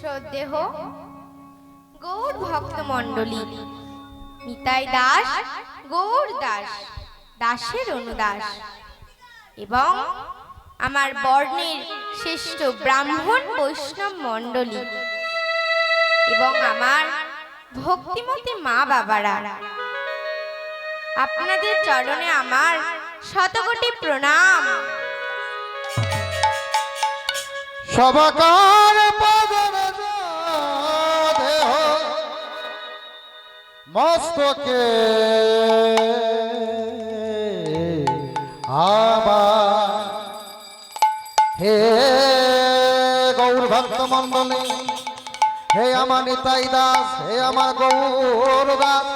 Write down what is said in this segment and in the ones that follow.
শ্রদ্ধেয় গৌর ভক্ত মণ্ডলী, নিতাই দাস গৌর দাস দাসের অনুদাস এবং আমার বর্ণের শ্রেষ্ঠ ব্রাহ্মণ বৈষ্ণব মণ্ডলী এবং আমার ভক্তিমতী মা বাবারা, আপনাদের চরণে আমার শতকোটি প্রণাম। সবাকার পদর দেহ মস্তকে আবার হে গৌর ভক্ত মণ্ডলী, হে আমার নিতাই দাস, হে আমার গৌর দাস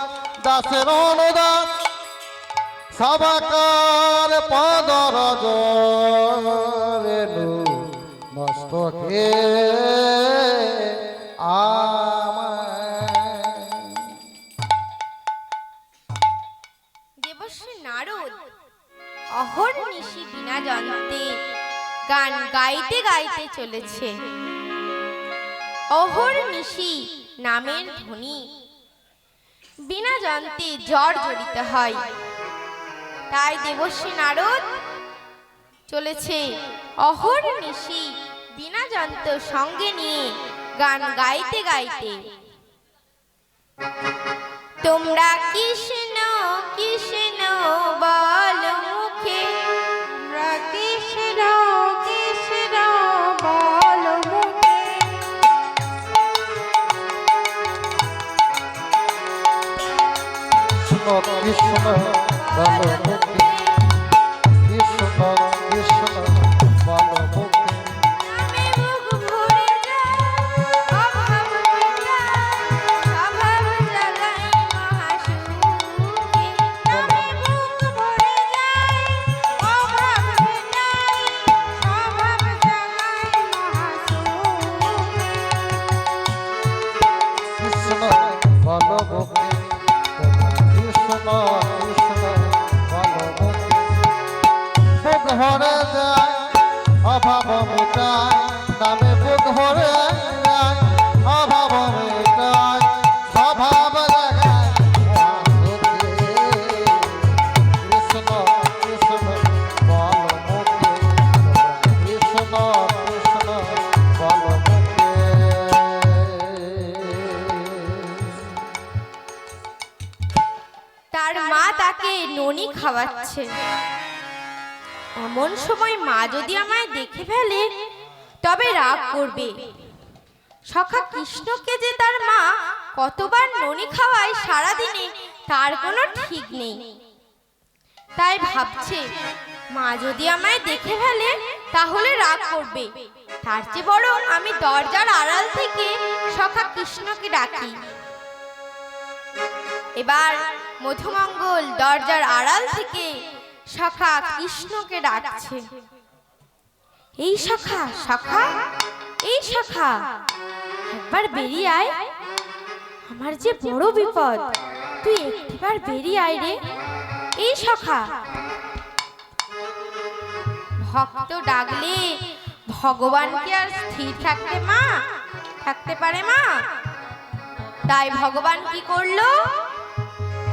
দাসের অনুদাস, সবাকার পদর রেণু মস্তকে দেবশ্রী নারদ অহর্নিশি বিনা যন্ত্রে গান গাইতে গাইতে চলেছে। অহর্নিশি নামের ধ্বনি বিনা যন্ত্রে জর্জরিত হয়, তাই দেবশ্রী নারদ চলেছে অহর্নিশি বিনা যন্ত্র সঙ্গে নিয়ে গান গাইতে গাইতে। তোমরা কৃষ্ণ কৃষ্ণ বল মুখে, তোমরা কৃষ্ণ কৃষ্ণ বল মুখে, কৃষ্ণ কৃষ্ণ বল মুখে, কৃষ্ণ কৃষ্ণ বল মুখে, নামে মুখ ভরে যায় অভাব মিটায়, স্বভাব জাগায় মহাসুখে। নামে বুক ভরে যায় অভাব মেটায়, স্বভাব জাগায় মহাসুখে। কৃষ্ণ বল মুখে, কৃষ্ণ কৃষ্ণ বল মুখে, বুক ভরে যায় অভাব মিটায়, নামে বুক ভরে যায় অভাব মিটায়, স্বভাব জাগায় মহাসুখে। কৃষ্ণ কৃষ্ণ বল মুখে, কৃষ্ণ কৃষ্ণ বল মুখে। তার মা তাকে ননি খাওয়াচ্ছে। এমন সময় মা যদি আমায় দেখে ফেলে তবে রাগ করবে। সখা কৃষ্ণকে যে তার মা কতবার ননি খাওয়ায় সারাদিনে তার কোনো ঠিক নেই। তাই ভাবছে মা যদি আমায় দেখে ফেলে তাহলে রাগ করবে, তার চেয়ে বরং আমি দরজার আড়াল থেকে সখা কৃষ্ণকে ডাকি। এবার মধুমঙ্গল দরজার আড়াল থেকে সখা কৃষ্ণকে ডাকছে। এই সখা, সখা, এই সখা, একবার বেরিয়ে আয়, আমার যে বড় বিপদ, তুই একটিবার বেরিয়ে আয় রে। এই সখা। ভক্ত ডাকলে ভগবান কি আর স্থির থাকতে পারে মা? তাই ভগবান কি করলো?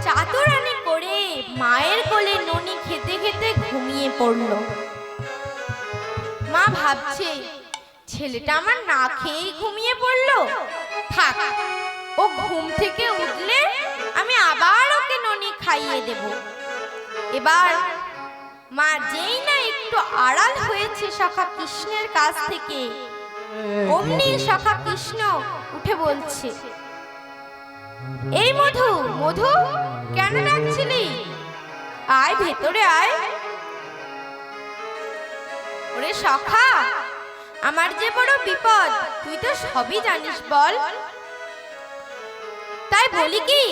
চাতুরানি করে মায়ের কোলে ননি খেতে খেতে ঘুমিয়ে পড়লো। মা ভাবছে ছেলেটা আমার না খেয়েই ঘুমিয়ে পড়লো, থাক, ও ঘুম থেকে উঠলে আমি আবার ওকে ননি খাইয়ে দেব। এবার মা যেই না একটু আড়াল হয়েছে সখা কৃষ্ণের কাছ থেকে, অমনি সখা কৃষ্ণ উঠে বলছে, এই মধু, মধু, কেন ডাকছিলি? আয় ভেতরে আয়। ওরে সখা, আমার যে বড় বিপদ, তুই তো সবই জানিস বল। তাই বলি কি,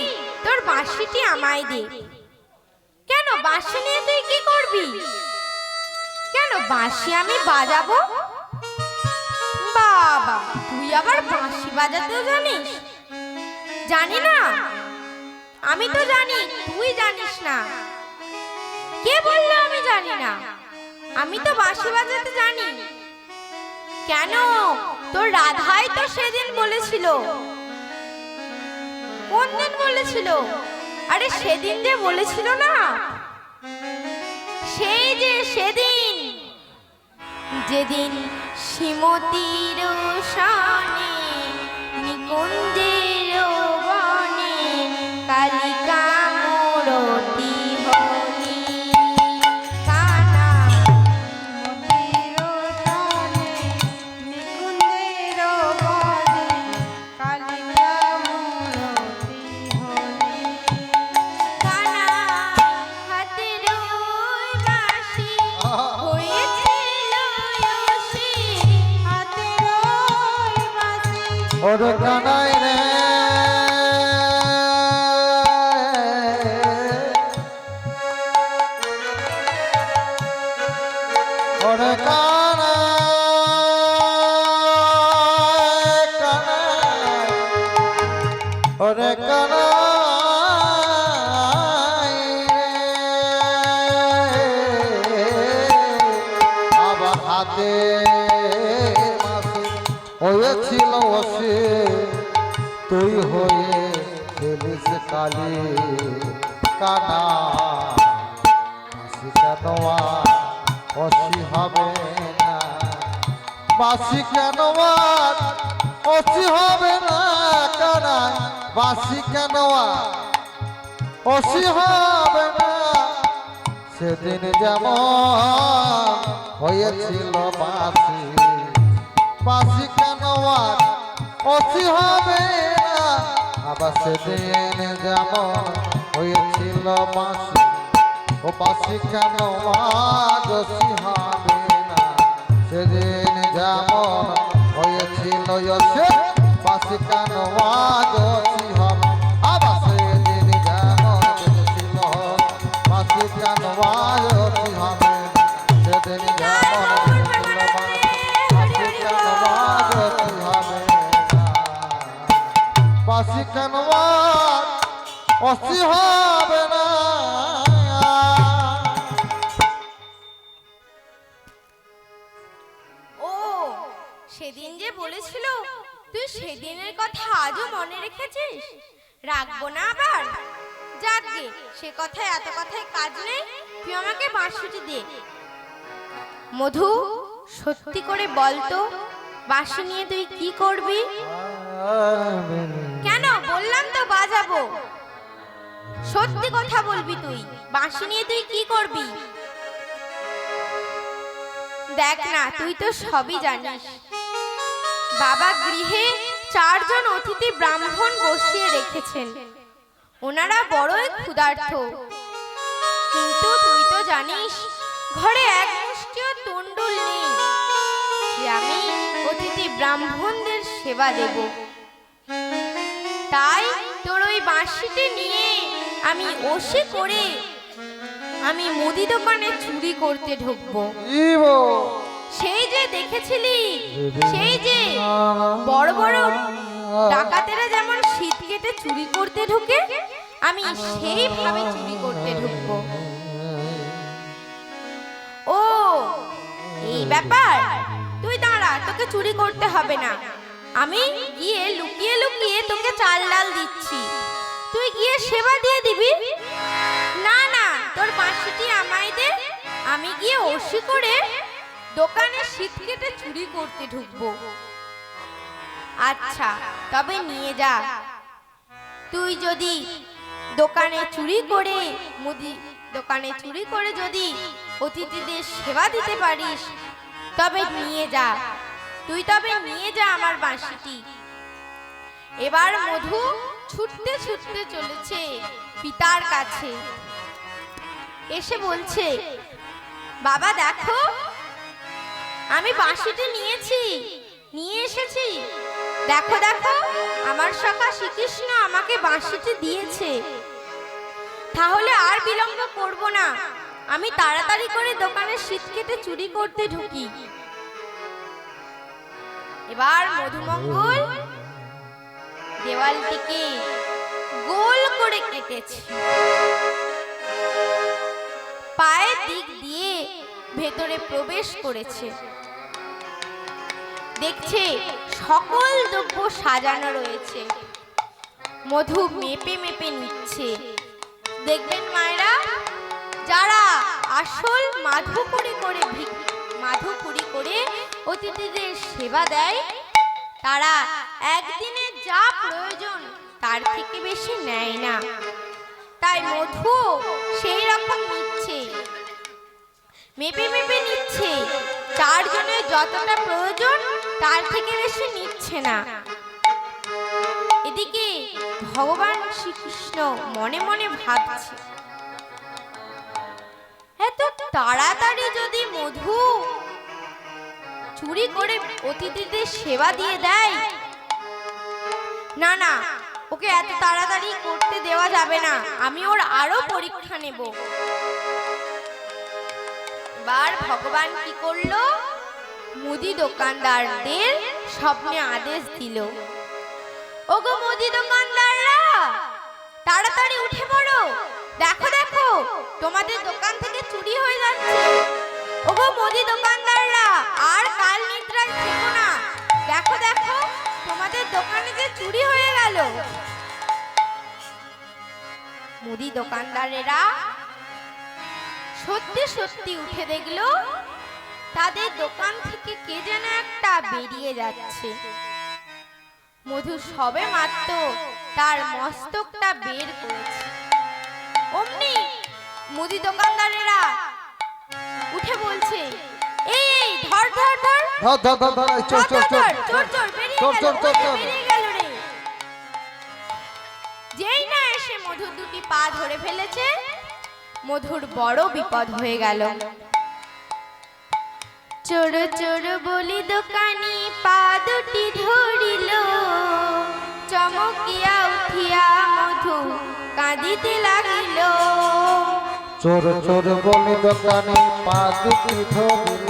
তোর বাঁশিটি আমায় দে। কেন, বাঁশি নিয়ে তুই কি করবি? কেন, বাঁশি আমি বাজাবো? বাবা, তুই আবার বাঁশি বাজাতেও জানিস? জানি না? আমি তো জানি, তুই জানিস না। কে বললো আমি জানি না? আমি তো বাঁশি বাজাতে জানি। কেন, তোর রাধাই তো সেদিন বলেছিল? কোন দিন বলেছিল? আরে সেদিন যে বলেছিল না, সেই যে সেদিন, যেদিন শ্রীমতীর সনে নিকুঞ্জের বনে কালিকা মূরতি হলি কানা। মতির সনে নিকুঞ্জের বনে কালিকা মূরতি হলি কানা হাতের ওই বাঁশি হয়েছিল যশি। হাতের ওই বাঁশি ওর কানাই রে ওর কানাই কানাই ওর কানাই রে আবার হাতে মাসে হয়েছিল ওসে তুই হয়ে খেলিস কালি কানা বাসি কেন আর অসি হবে না, বাসি কেন আর অসি হবে না কানা, বাসি কেন আর অসি হবে না। সেদিন যেমন হয়েছিল বাসি, বাসি কেন আর অসি হবে না, আবার সেদিন যেমন হয়েছিল বাসি, ও বাসি কেন আজ অসি হবে না। সেদিন যেমন হয়েছিল সে বাসি কেন আজ অসি হবে, আবার সেদিন যেমন হয়েছিল বাসি কেন আজ অসি হবে না। সেদিন যেমন হয়েছিল বাসি কেন আজ অসি হবে না, বাসি কেন আজ অসি হবে না। ও সেদিন যে বলেছিল, তুই সেদিনের কথা আজও মনে রেখেছিস? রাখবো না আবার? যাকগে, সে কথায় এত কথায় কাজ নেই, তুই আমাকে বাঁশিটি দে। মধু, সত্যি করে বল তো, বাঁশি নিয়ে তুই কি করবি? কেন? বললাম তো বাজাবো। সত্যি কথা বলবি, তুই বাঁশি নিয়ে তুই কি করবি? দেখ না, তুই তো সবই জানিস, বাবা গৃহে 4 জন অতিথি ব্রাহ্মণ বসিয়ে রেখেছেন। ওনারা বড়ই ক্ষুধার্ত, কিন্তু তুই তো জানিস ঘরে এক মুষ্টিও তুণ্ডুল নেই যে আমি অতিথি ব্রাহ্মণদের সেবা দেব। তাই তোর ওই বাঁশিটি নিয়ে আমি ওসি করে আমি মুদি দোকানে চুরি করতে ঢুকবো। সেই যে দেখেছিলি, সেই যে বড় বড় ডাকাতেরা যেমন শীত কেটে চুরি করতে ঢুকে, আমি সেইভাবে চুরি করতে ঢুকবো। ও এই ব্যাপার, তুই দাঁড়া, তোকে চুরি করতে হবে না। আমি গিয়ে লুকিয়ে লুকিয়ে তোকে চাল ডাল দিচ্ছি, তুই গিয়ে সেবা দিয়ে দিবি। না না, তোর বাঁশিটি আমায় দে, আমি গিয়ে ওসি করে দোকানে শীত কেটে চুরি করতে ঢুকবো। আচ্ছা, তবে নিয়ে যা। তুই যদি দোকানে চুরি করে, মুদি দোকানে চুরি করে যদি অতিথিদের সেবা দিতে পারিস, তবে নিয়ে যা, তুই তবে নিয়ে যা আমার বাঁশিটি। এবার মধু ছুটতে ছুটতে চলেছে পিতার কাছে, এসে বলছে, বাবা দেখো, আমি বাঁশিটি নিয়ে এসেছি। দেখো দেখো, আমার সখা শ্রীকৃষ্ণ আমাকে বাঁশিটি দিয়েছে। তাহলে আর বিলম্ব করব না, আমি তাড়াতাড়ি করে দোকানে শীত কেটে চুরি করতে ঢুকি। এবার মধুমঙ্গল দেওয়ালটিকে গোল করে কেটেছে, পায়ের দিক দিয়ে ভেতরে প্রবেশ করেছে। দেখছে সকল দ্রব্য সাজানো রয়েছে। মধু মেপে মেপে নিচ্ছে। দেখবেন মায়েরা, যারা আসল মাধুকরি করে অতিথিদের সেবা দেয়, তারা একদিনে যা প্রয়োজন তার থেকে বেশি নেয় না। তাই মধু সেই রকম নিচ্ছে, মেপে মেপে নিচ্ছে। চারজনের যতটা প্রয়োজন তার থেকে বেশি নিচ্ছে না। এদিকে ভগবান শ্রীকৃষ্ণ মনে মনে ভাবছে, এত তাড়াতাড়ি যদি মধু চুরি করে অতিথিদের সেবা দিয়ে দেয়, না না, ওকে এত তাড়াতাড়ি করতে দেওয়া যাবে না, আমি ওর আরো পরীক্ষা নেব। এবার ভগবান কি করলো, মুদি দোকানদারদের স্বপ্নে আদেশ দিল, ওগো মুদি দোকানদাররা, তাড়াতাড়ি উঠে পড়ো, দেখো দেখো তোমাদের দোকান থেকে চুরি হয়ে যাচ্ছে। ওগো মুদি দোকানদাররা, আর কাল নিদ্রায় থেকো না, দেখো দেখো তোমাদের দোকানে যে চুরি হয়ে গেল। মুদি দোকানদারেরা সত্যি সত্যি উঠে দেখলো, তাদের দোকান থেকে কে যেন একটা বেরিয়ে যাচ্ছে। মধু সবে মাত্র তার মস্তকটা বের করেছে, অমনি মুদি দোকানদারেরা উঠে বলছে, এই এই ধর ধর ধর ধর ধর ধর, চল চল চল চোর চোর বেরিয়ে গেল রে। যেই না এসে মধুর দুটি পা ধরে ফেলেছে, মধুর বড় বিপদ হয়ে গেল। চোর চোর বলি দোকানি পা দুটি ধরিল, চমকিয়া উঠিয়া মধু কাঁদিতে লাগিল। চোর চোর বলি দোকানে পা দুটি ধরিল,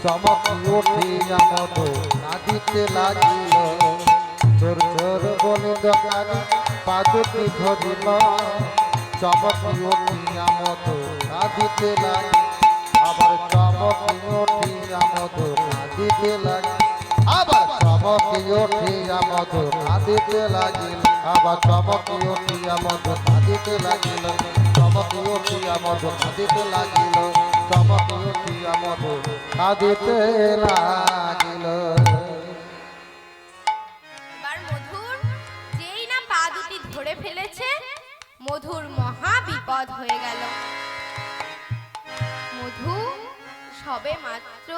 চমকি উঠিয়া মধু কাঁদিতে লাগিল। চোর চোর বলি দোকানে পা দুটি ধরিল, চমকি উঠিয়া মধু কাঁদিতে লাগিল। আবার চমকি উঠিয়া মধু কাঁদিতে লাগিল। আবার চমকি উঠিয়া মধু কাঁদিতে লাগিল। আবার চমকি উঠিয়া মধু কাঁদিতে লাগিল। চমকি উঠিয়া মধু কাঁদিতে লাগিল। চমকি উঠিয়া মধু কাঁদিতে লাগিল। এবার মধুর যেই না পা দুটি ধরে ফেলেছে, মধুর মহা বিপদ হয়ে গেল। মধু সবে মাত্র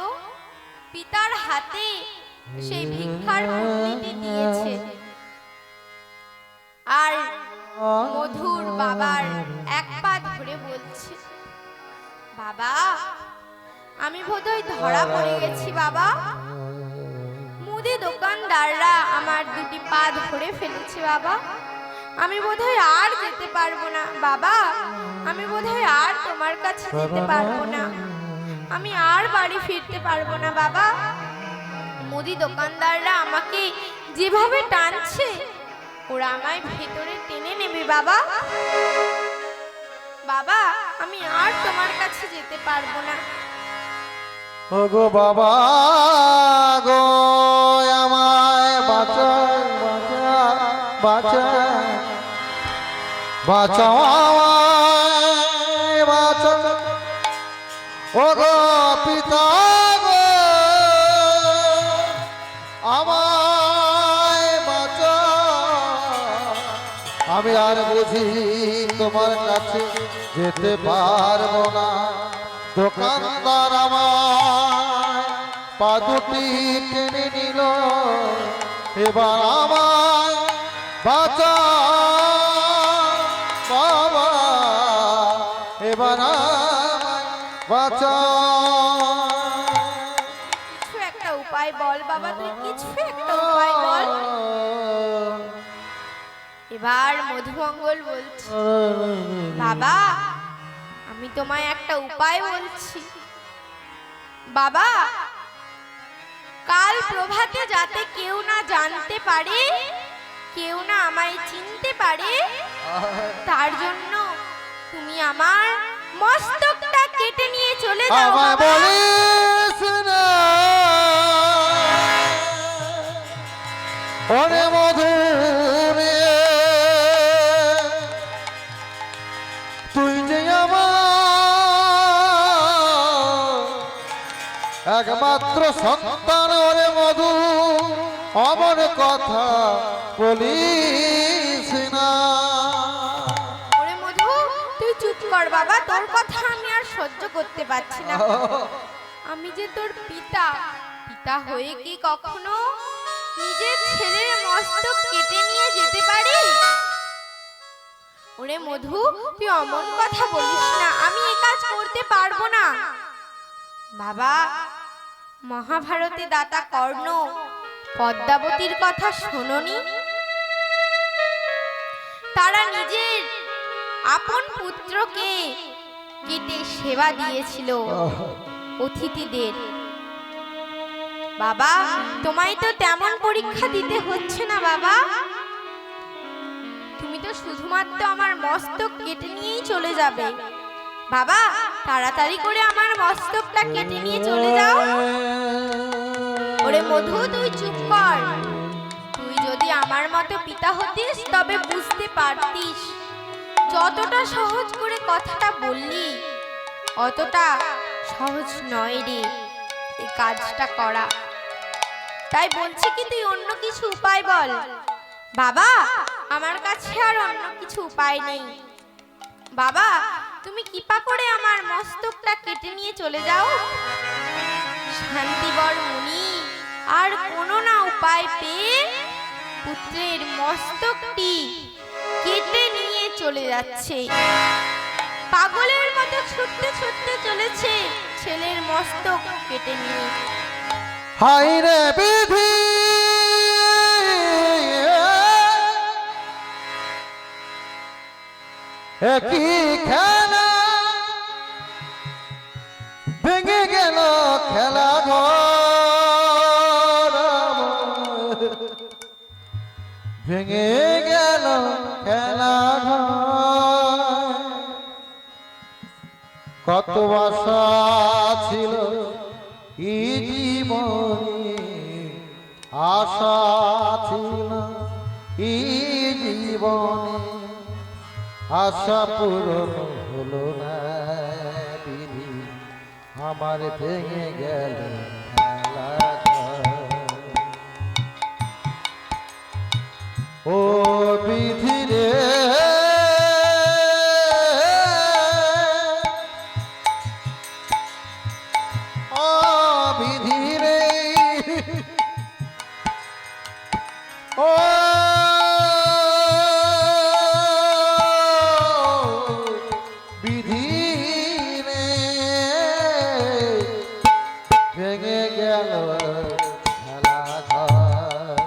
পিতার হাতে সেই ভিক্ষার পুটলিটি দিয়েছে, আর মধুর বাবার এক পা ধরে বলছে, বাবা আমি বোধহয় ধরা পড়ে গেছি বাবা, মুদি দোকানদাররা আমার দুটি পা ধরে ফেলেছে বাবা, আমি বোধহয় আর যেতে পারবো না বাবা, আমি বোধহয় আর তোমার কাছে যেতে পারবো না, আমি আর বাড়ি ফিরতে পারবো না বাবা। মুদি দোকানদাররা আমাকে যেভাবে টানছে, ওরা আমায় ভেতরে টেনে নেবে বাবা, বাবা আমি আর তোমার কাছে যেতে পারবো না। ওগো বাবা গো, আমায় বাঁচাও বাঁচাও বাঁচাও, আমায় বাঁচাও। ওগো পিতা গো, আমায় বাঁচাও। আমি আর বুঝি তোমার কাছে যেতে পারবো না। দোকানদার আমায় পা দুটি টেনে নিল, এবার আমায় বাঁচাও বাবা, এবার আমায় বাঁচাও। কিছু একটা উপায় বল বাবা, তুই কিছু একটা উপায় বল। এবার মধুমঙ্গল বলছে, বাবা আমি তোমায় একটা উপায় বলছি বাবা, কাল প্রভাতে যাতে কেউ না জানতে পারে, কেউ না আমায় চিনতে পারে, তার জন্য তুমি আমার মস্তকটা কেটে নিয়ে চলে যাও আমায় বাবা। বলিস না ওরে মধুরে তুই যে আমার একমাত্র সন্তান, ওরে মধু অমর কথা বলিস না। ওরে মধু, তুই চুপ কর বাবা, তোর কথা আমি আর সহ্য করতে পারছি না। আমি যে তোর পিতা, পিতা হয়ে কি কখনো নিজের ছেলের মস্তক কেটে নিয়ে যেতে পারি? ওরে মধু, তুই অমন কথা বলিস না, আমি এ কাজ করতে পারবো না। বাবা, মহাভারতে দাতা কর্ণ পদ্মাবতীর কথা শোনোনি? তারা নিজের আপন পুত্রকে কেটে সেবা দিয়েছিল অতিথিদের। বাবা, তোমায় তো তেমন পরীক্ষা দিতে হচ্ছে না বাবা, তুমি তো শুধুমাত্র আমার মস্তক কেটে নিয়েই চলে যাবে। বাবা, তাড়াতাড়ি করে আমার মস্তকটা কেটে নিয়ে চলে যাও। ওরে মধু, তুই চুপ কর। তুই যদি আমার মতো পিতা হতিস তবে বুঝতে পারতিস, যতটা সহজ করে কথাটা বললি অতটা সহজ নয় রে এই কাজটা করা। তাই বলছি কি, তুই অন্য কিছু উপায় বল। বাবা, আমার কাছে আর অন্য কিছু উপায় নেই। বাবা, তুমি কৃপা করে আমার মস্তকটা কেটে নিয়ে চলে যাও। শান্তিবর মুনি আর কোনো না উপায় পেয়ে পুত্রের মস্তকটি কেটে নিয়ে চলে যাচ্ছে। পাগলের মতো ছুটতে ছুটতে চলেছে ছেলের মস্তক কেটে নিয়ে। হায় রে বিধি, একই খেলা ভেঙে গেল খেলা ঘর, ভেঙে গেল খেলা ঘর। কত আশা ছিল এই জীবনে, আশা ছিল এই জীবনে, আশা পূরণ হলো না বিধি, আমার ভেঙে গেল খেলা ঘর। ও বিধি রে, ও বিধি রে, ও বিধি রে, ভেঙে গেল খেলা ঘর,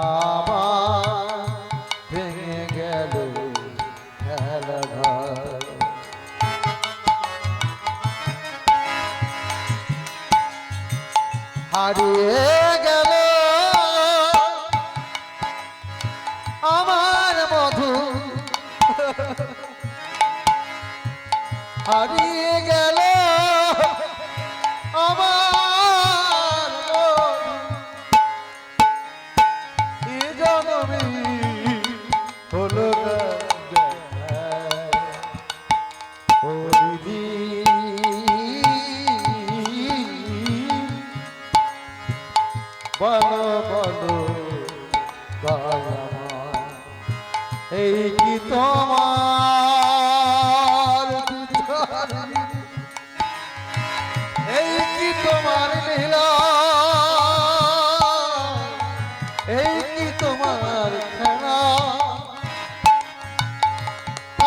আমার ভেঙে গেল খেলা ঘর। হারিয়ে গেল আমার মধু, হারিয়ে গেল আমার মধু, এ জন্মে হলো না দেখা। ও বিধি, বলো বলো দয়াময়, এই কি তোমার বিচার, এই কি তোমার লীলা, এই কি তোমার খেলা।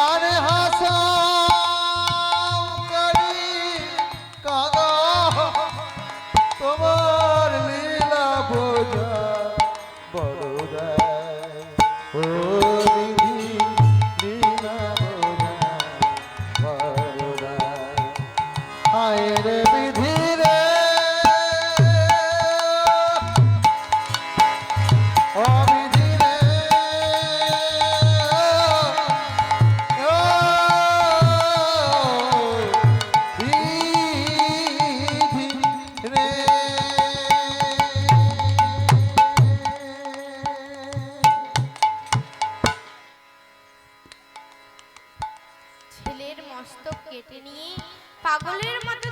আরে হাসা করি কাদা, তোমার লীলা বোঝা বড় দেয়। ও বিধি, লীলা বোঝা বড় দেয়। হায় রে বিধি রে, ও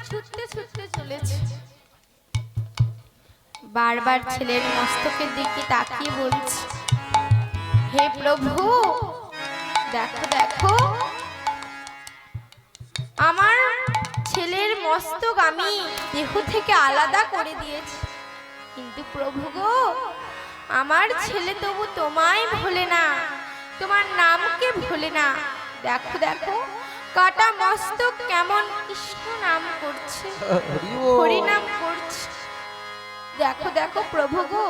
ছুটতে ছুটতে চলেছে। বারবার ছেলের মস্তকের দিকে তাকিয়ে বলছে, হে প্রভু, দেখো দেখো, আমার ছেলের মস্তক আমি দেহ থেকে আলাদা করে দিয়েছি, কিন্তু প্রভু গো, আমার ছেলে তবু তোমায় ভোলে না, তোমার নামকে ভোলে না। দেখো দেখো, কাটা মস্তক কেমন কৃষ্ণ নাম করছে, হরি নাম করছে। দেখো দেখো প্রভু গো।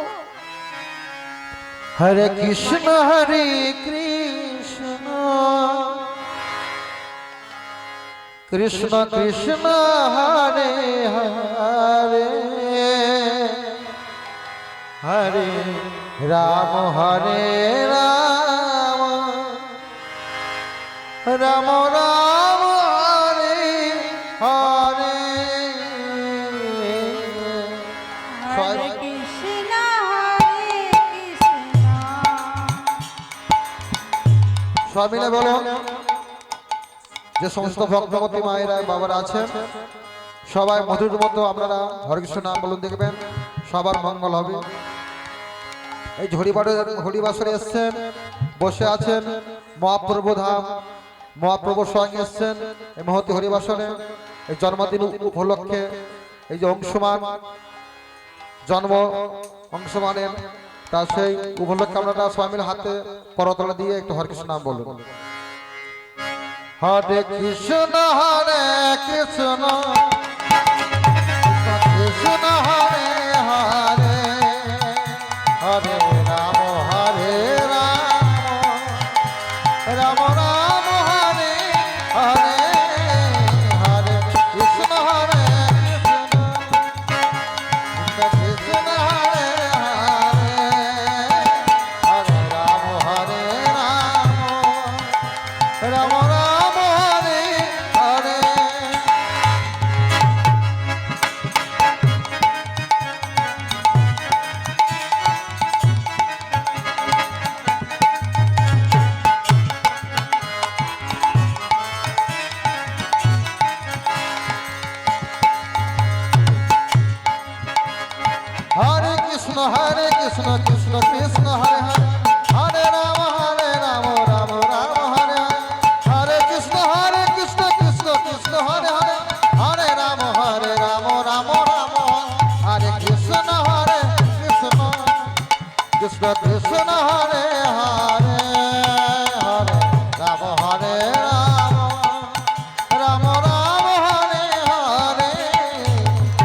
হরে কৃষ্ণ হরে কৃষ্ণ কৃষ্ণ কৃষ্ণ হরে হরে হরে রাম হরে রাম রাম রাম হরে হরে। হরে কৃষ্ণ হরে কৃষ্ণ। সবাই মিলে বলো, যে সমস্ত ভক্তবতী মায়েরা বাবারা আছেন সবাই মধুর মতো আপনারা হরে কৃষ্ণ নাম বলুন, দেখবেন সবার মঙ্গল হবে। এই হরিবাসরে এসছেন, বসে আছেন মহাপ্রভু ধাম, মহাপ্রভুর সঙ্গে এসছেন এই মহতি হরিবাসরে। এই জন্মদিন উপলক্ষে এই যে অংশমান জন্ম অংশমানের, তা সেই উপলক্ষে আপনারা সবাই মিলে হাতে করতলা দিয়ে একটু হরে কৃষ্ণ নাম বলুন। হরে কৃষ্ণ হরে কৃষ্ণ কৃষ্ণ হরে হরে হরে রাম হরে রাম রাম রাম হরে হরে হরে কৃষ্ণ হরে কৃষ্ণ কৃষ্ণ হরে হরে হরে রাম হরে রাম রাম রাম হরে হরে। হরে কৃষ্ণ কৃষ্ণ কৃষ্ণ হরে হরে হরে রাম রাম রাম হরে হরে হরে কৃষ্ণ কৃষ্ণ কৃষ্ণ হরে হরে হরে রাম রাম রাম হরে কৃষ্ণ কৃষ্ণ কৃষ্ণ কৃষ্ণ হরে হরে হরে রাম হরে রাম রাম রাম হরে হরে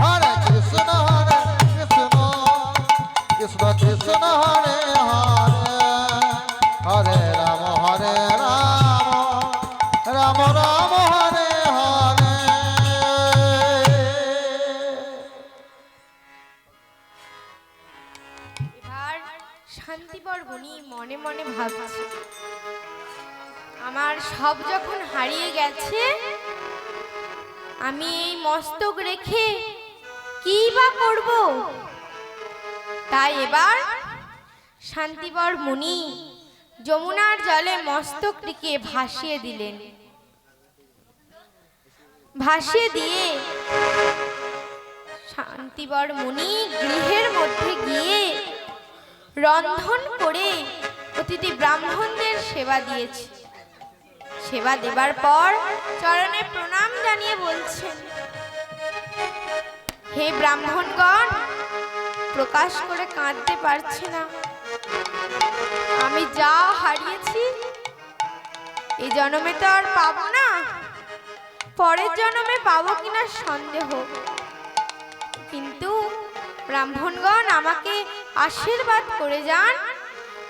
হরে কৃষ্ণ কৃষ্ণ কৃষ্ণ কৃষ্ণ হরে হরে হরে রাম রাম রাম হরে হরে। এবার শান্তিবর গুণী মনে মনে ভাবছে, আমার সব যখন হারিয়ে গেছে, আমি এই মস্তক রেখে কি বা করব। তাই এবার শান্তিবর মুনি যমুনার জলে মস্তকটিকে ভাসিয়ে দিলেন। ভাসিয়ে দিয়ে শান্তিবর মুনি গৃহের মধ্যে গিয়ে রন্ধন করে প্রতিটি ব্রাহ্মণদের সেবা দিয়েছে। সেবা দেবার পর চরণে প্রণাম জানিয়ে বলছেন, হে ব্রাহ্মণগণ, প্রকাশ করে কাঁদতে পারছে না। আমি যা হারিয়েছি এই জন্মে তো আর পাবো না, পরের জন্মে পাবো কিনা সন্দেহ। কিন্তু ব্রাহ্মণগণ আমাকে আশীর্বাদ করে যান,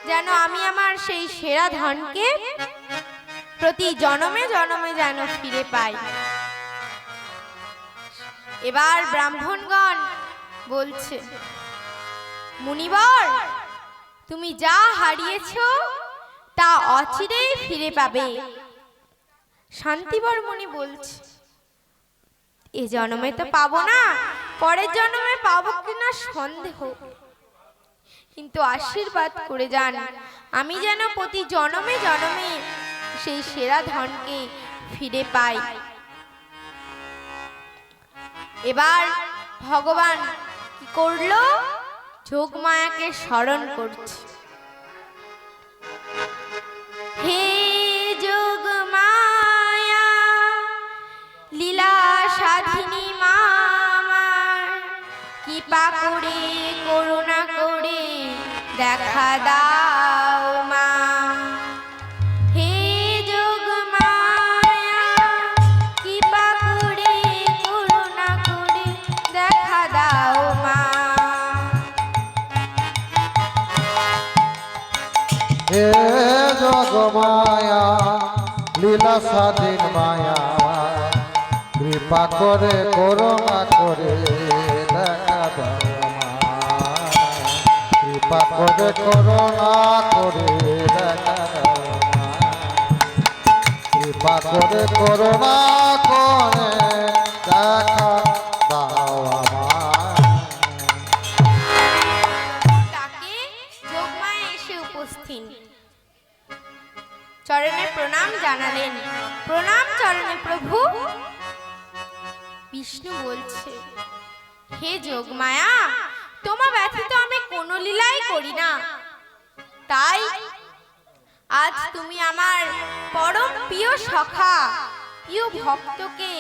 যেন আমি আমার সেই সেরা ধনকে প্রতি জন্মে জন্মে যেন ফিরে পাই। এবার ব্রাহ্মণগণ বলছে, মুনিবর, তুমি যা হারিয়েছো তা অচিরেই ফিরে পাবে। শান্তিবর মুনি বলছে, এ জন্মে তো পাবো না, পরের জন্মে পাবো কিনা সন্দেহ। কিন্তু আশীর্বাদ করে যান, আমি যেন প্রতি জন্মে জন্মে সেই সেরা ধনকে ফিরে পাই। এবার ভগবান কি করলো? যোগমায়াকে স্মরণ করছে। হে যোগমায়া, লীলা সাধিনী মা আমার, কৃপা করে করুণা করে দেখা দাও মা। হে যোগমায়া, কৃপা করে করুণা করে দেখা দাও মা। হে যোগমায়া, লীলা স্বাধীন মায়া, কৃপা করে করুণা করে দেখা দাও মা। কৃপা করে করুণা করে দেখা দাও মা। কৃপা করে করুণা করে দেখা দাও আমার। তাকে যোগমায়া এসে উপস্থিত, চরণে প্রণাম জানালেন। প্রণাম চরণে প্রভু। বিষ্ণু বলছে, হে যোগমায়া, তোমা ব্যথিত আমি কোনো লীলাই করি না, তাই আজ তুমি আমার পরম প্রিয় সখা, প্রিয় ভক্তকে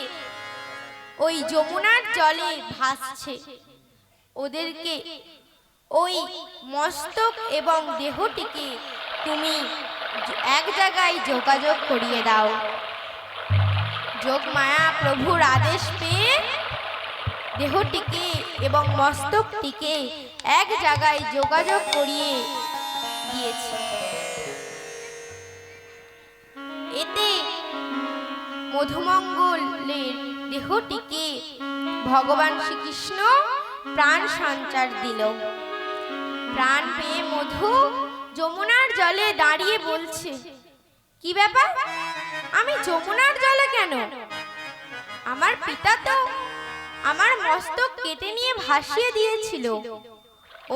ওই যমুনার জলে ভাসছে, ওদেরকে ওই মস্তক এবং দেহটিকে তুমি এক জায়গায় যোগাযোগ করিয়ে দাও। যোগমায়া প্রভুর আদেশ পেয়ে দেহটিকে এবং মস্তকটিকে এক জায়গায় যোগাযোগ করিয়ে দিয়েছে। এতে মধুমঙ্গলের দেহটিকে ভগবান শ্রীকৃষ্ণ প্রাণ সঞ্চার দিল। প্রাণ পেয়ে মধু যমুনার জলে দাঁড়িয়ে বলছে, কি ব্যাপার, আমি যমুনার জলে কেন? আমার পিতা তো আমার মস্তক কেটে নিয়ে ভাসিয়ে দিয়েছিল।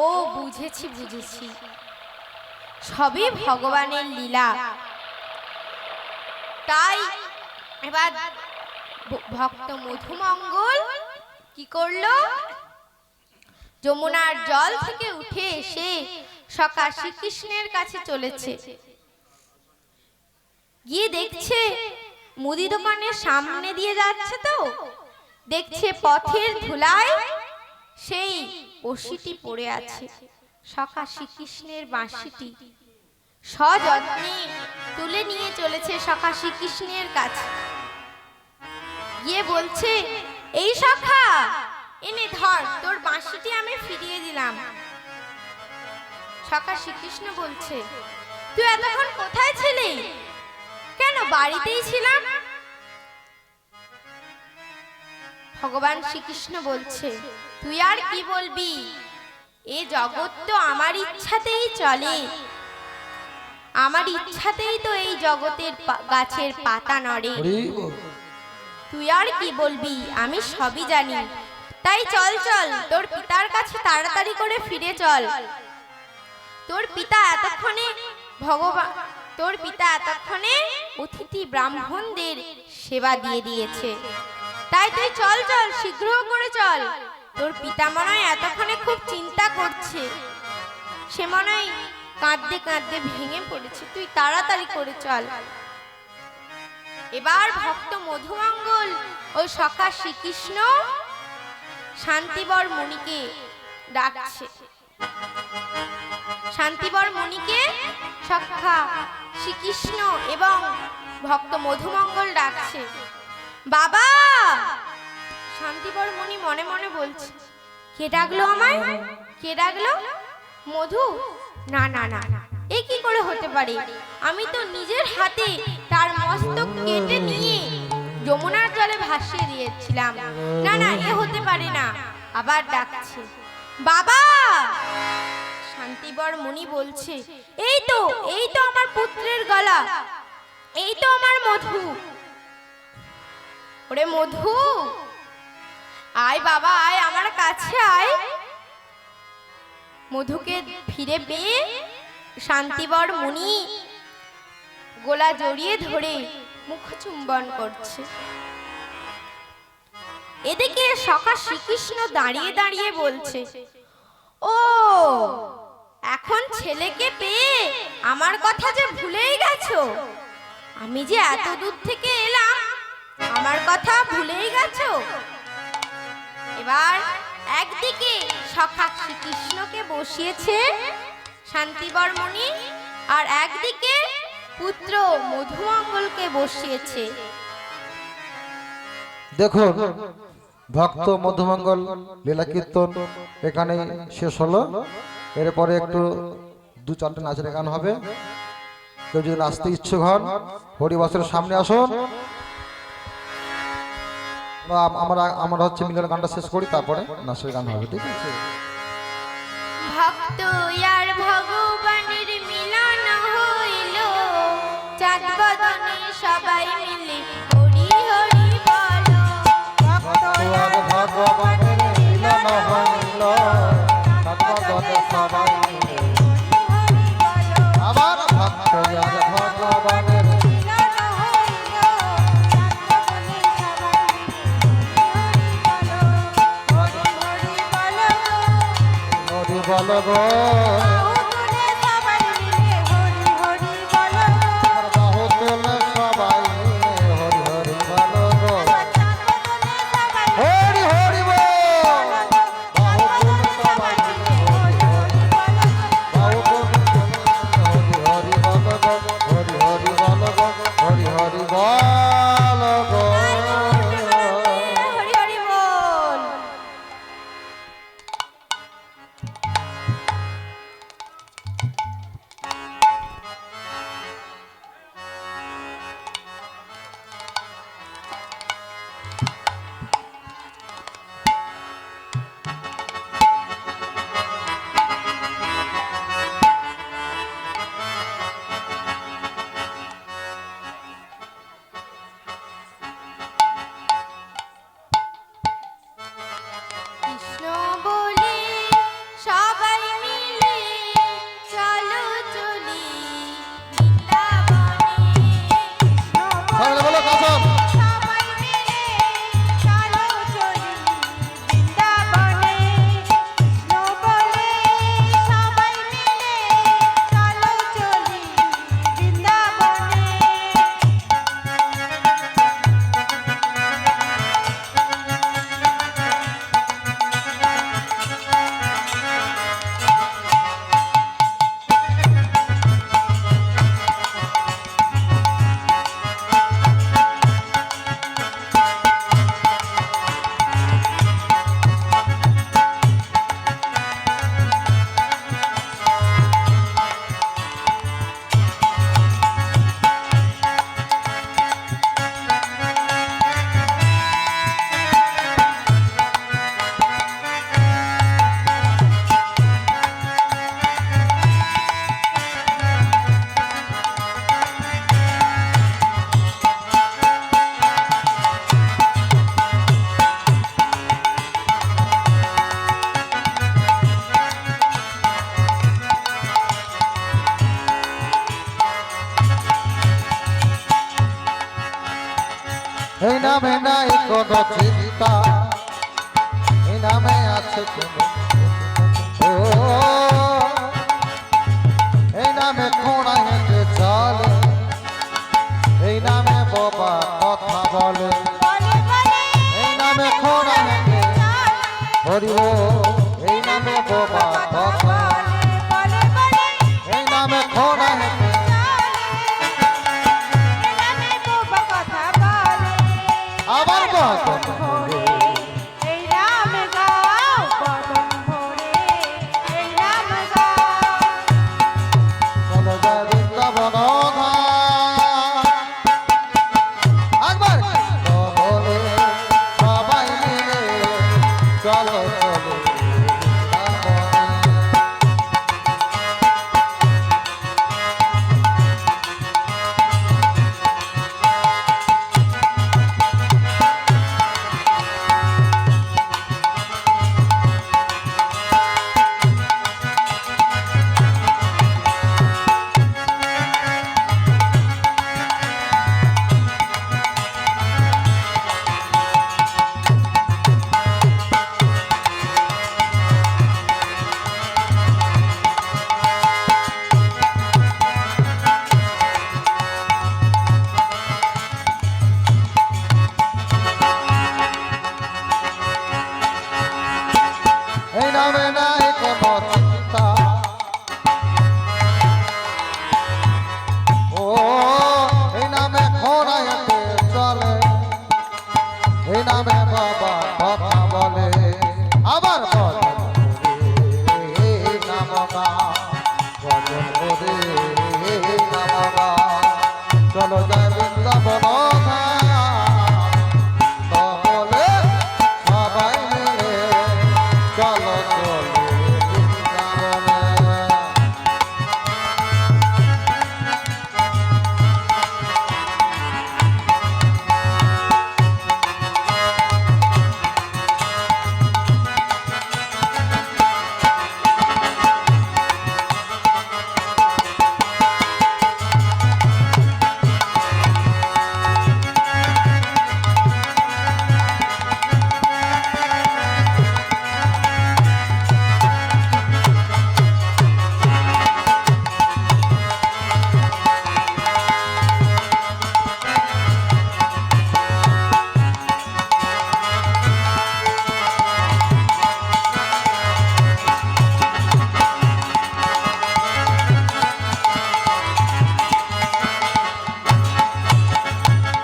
ও বুঝেছি বুঝেছি, সবই ভগবানের লীলা। তাই এবার ভক্ত মধুমঙ্গল কি করলো? যমুনার জল থেকে উঠে এসে সখা শ্রীকৃষ্ণের কাছে চলেছে। গিয়ে দেখছে মুদি দোকানের সামনে দিয়ে যাচ্ছে, তো দেখছে পথের ধুলায় সেই বঁড়শিটি পড়ে আছে। সখা শ্রীকৃষ্ণের বাঁশিটি সযত্নে তুলে নিয়ে চলেছে সখা শ্রীকৃষ্ণের কাছে। গিয়ে বলছে, এই সখা, এনে ধর, তোর বাঁশিটি আমি ফিরিয়ে দিলাম। সখা শ্রীকৃষ্ণ বলছে, তুই এতক্ষণ কোথায় ছিলি? কেন, বাড়িতেই ছিলাম। ভগবান শ্রীকৃষ্ণ বলছে, তুই আর কি বলবি, এ জগৎ তো আমার ইচ্ছাতেই চলে, আমার ইচ্ছাতেই তো এই জগতের গাছের পাতা নড়ে। তুই আর কি বলবি, আমি সবই জানি। তাই চল চল, তোর পিতার কাছে তাড়াতাড়ি করে ফিরে চল। তোর পিতা এতক্ষণে অতিথি ব্রাহ্মণদের সেবা দিয়ে দিয়েছে। তাই তুই চল চল, শীঘ্র করে চল। তোর পিতা মনে হয় এতক্ষণে খুব চিন্তা করছে, সে মনে হয় কাঁদতে কাঁদতে ভেঙে পড়েছে, তুই তাড়াতাড়ি করে চল। এবার ভক্ত মধুমঙ্গল ও সখা শ্রীকৃষ্ণ শান্তিবর মুনিকে ডাকছে। শান্তিবর মুনিকে সখা শ্রীকৃষ্ণ এবং ভক্ত মধুমঙ্গল ডাকছে, বাবা। শান্তিবর মুনি মনে মনে বলছে, কে ডাকলো আমায়, কে ডাকলো? মধু? না না না, এ কি করে হতে পারে? আমি তো নিজের হাতে তার মস্তক কেটে নিয়ে যমুনার জলে ভাসিয়ে দিয়েছিলাম। না না, এ হতে পারে না। আবার ডাকছে, বাবা। শান্তিবর মুনি বলছে, এই তো আমার পুত্রের গলা, এই তো আমার মধু। ওরে মধু, আয় বাবা, আয় আমার কাছে আয়। মধুকে ফিরে পেয়ে শান্তিবর মুনি গোলা জড়িয়ে ধরে মুখ চুম্বন করছে। এদিকে সখা শ্রীকৃষ্ণ দাঁড়িয়ে দাঁড়িয়ে বলছে, ও এখন ছেলেকে পেয়ে আমার কথা যে ভুলেই গেছো? আমি যে এত দূর থেকে এলাম, আমার কথা ভুলেই গেছো? এবার একদিকে সখা শ্রীকৃষ্ণকে বসিয়েছে শান্তিবর মুনি, আর একদিকে পুত্র মধুমঙ্গলকে বসিয়েছে। দেখুন, ভক্ত মধুমঙ্গল লীলা কীর্তন এখানে শেষ হলো। এরপরে একটু 2-4টা নাচের গান হবে। কেউ যদি নাচতে ইচ্ছুক হন, হরিবাসের সামনে আসুন। আমরা হচ্ছে মিলন গানটা শেষ করি, তারপরে নাচের গান হবে, ঠিক আছে? ভক্ত আর ভগবানের মিলন হইল, চাঁদ বদনে সবাই মিলে হরি হরি বলো। ভক্ত আর ভগবানের মিলন হইল, সর্বদনে সবাই মিলে আবার ভক্ত আর ভগবানের হরি বলো গো, বাহু তুলে সবাই মিলে হরি হরি বলো গো, হরি হরি বল। বাহু তুলে সবাই মিলে হরি হরি, বাহু তুলে হরি হরি বলো গো, হরি হরি বলো গো, হরি হরি বলো গো। হরি হরি বল। কৃষ্ণ বলে সবাই মিলে চলো চলি বৃন্দাবনে। সবাই বলো কাসম। সবাই মিলে চলো চলি বৃন্দাবনে। কৃষ্ণ বলে সবাই মিলে চলো চলি বৃন্দাবনে। এই নামে নাই কোনো চিন্তা, এই নামে আছে কোনো ও, এই নামে ঘোড়া হেঁটে চলে, এই নামে বাবা কথা বলে, বলে বলে এই নামে ঘোড়া হেঁটে হরি ও, এই নামে বাবা কথা, বলে বলে এই নামে ঘোড়া হেঁটে আবার বদন ভরে, এই নাম গাও বদন ভরে, এই নাম গাও চলো যাই ওরে নামরা চলো যায় বৃন্দাবন বলে সবাই মিলে চলো চলো বৃন্দাবনে।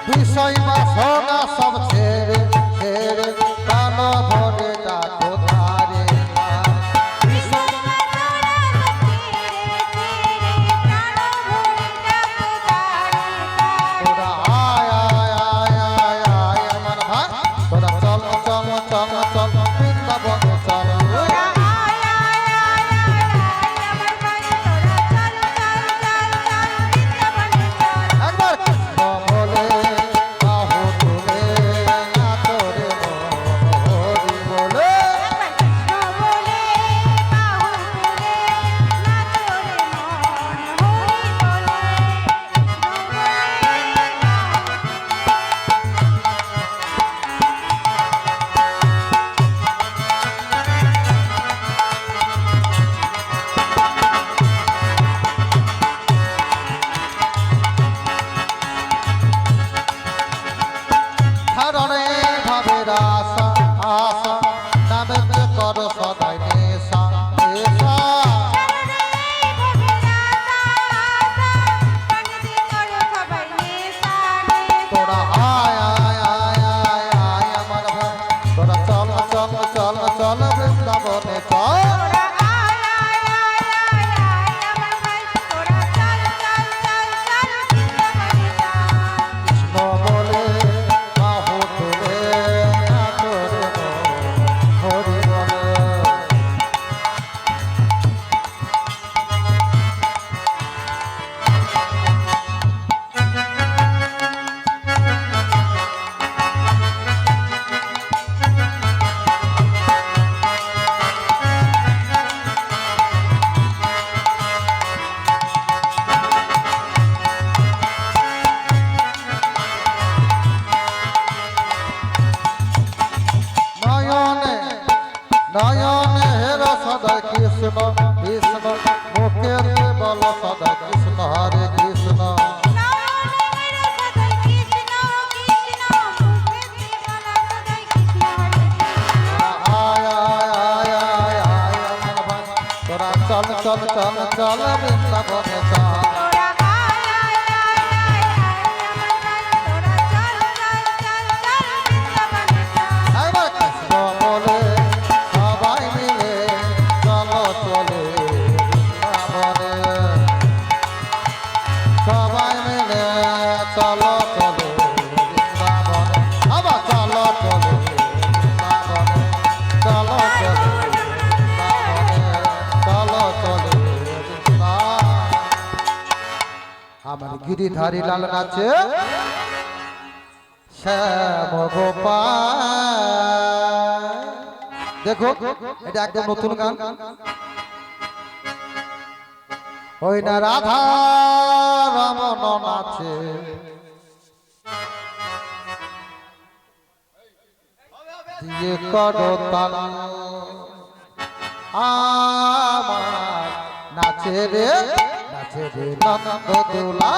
বিষয় বাসনা সব ছেড়ে ছেড়ে প্রাণ ভরে ডাকো তারে না। বিষয় তোরা আয় আয় আয় আয় আয় আমার ভাই তোরা চল চল চল চল বৃন্দাবনে চল। একবার কৃষ্ণ বলে বাহু তুলে নাচরে হরি বলে। ধারণে ভাবের আশা আশা নামে কর সদাই নেশা নেশা। তোরা আয় আয় আয় আয় আয় আমার ভাই তোরা চল চল চল চল বৃন্দাবনে চল। কৃষ্ণ বলে বাহু তুলে নাচরে হরি বলে। নয়নে নয়নে হের সদা কৃষ্ণ কৃষ্ণ মুখে বল সদা কৃষ্ণ হরে কৃষ্ণ। আয় আয় আয় আয় আয় আমার ভাই তোরা চল চল চল চল বৃন্দাবনে চল। একবার কৃষ্ণ বলে সবাই মিলে চলো চলে বৃন্দাবনে। সবাই মিলে চলো চলো বৃন্দাবনে। আবার চলো চলো বৃন্দাবনে চলো চলো বৃন্দাবনে চলো চলো বৃন্দাবনে। আমার গিরিধারী লাল নাচে শ্যাম গোপাল। দেখো এটা একদম নতুন গান। ওই না রাধা রমন নাচে দিয়ে করো তাল আমার নাচে রে নন্দ দোলা।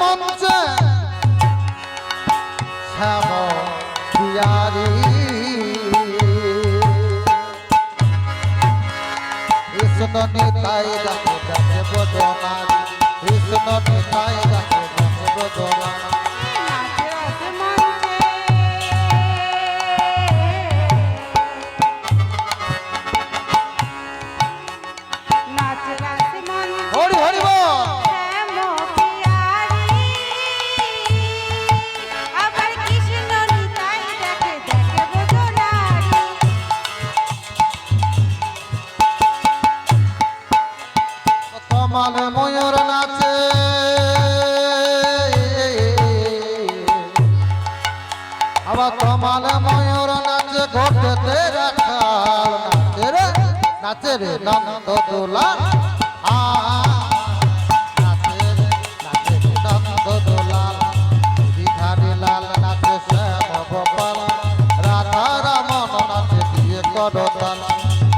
মঞ্চে শ্যাম পিয়ারি কৃষ্ণ নিতাই যাকে যাকে বদনারি কৃষ্ণ নিতাই যাকে যাকে বদনারি নাচ রাস মঞ্চে হরি হরি বল শ্যাম পিয়ারি আবার কৃষ্ণ নিতাই যাকে যাকে বদনারি কমালে ময়ূর নাচে আবার কমালে ময়ূর নাচে ঘটেতে রাখাল নাচে রে নন্দ দোলা নাচে রে নন্দ দোলা বিধারী লাল নাচে শ্যাম গোপাল রাধা রমন নাচে দিয়ে করতাল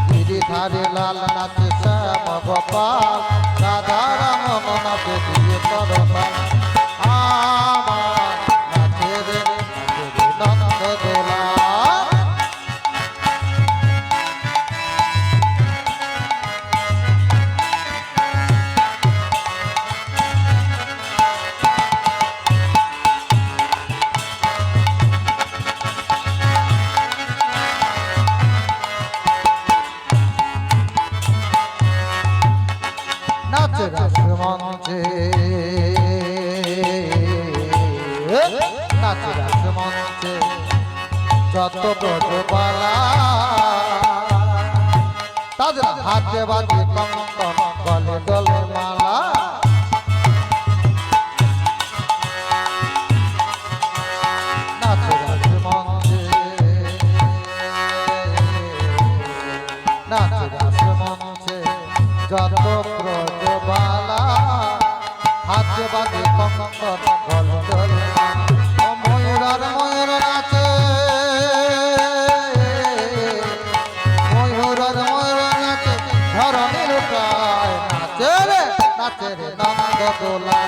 গিরিধারী লাল নাচে শ্যাম গোপাল রাধা রমন নাচে দিয়ে করতাল আমার নাচে রে নন্দ দোলা নাচে রাস মঞ্চে নাচে রাস মঞ্চে যত ব্রজবালা তাদের হাতে বাজে কঙ্কন গলে গলে মালা নাচে রাস মঞ্চে নাচে রাস মঞ্চে যত ব্রজবালা হাতে বাজে কঙ্কন গলে গলে ময়ূরার ময়ূর নাচে ময়ূরার ময়ূর নাচে ধরণীর প্রায় নাচে রে নন্দ দোলা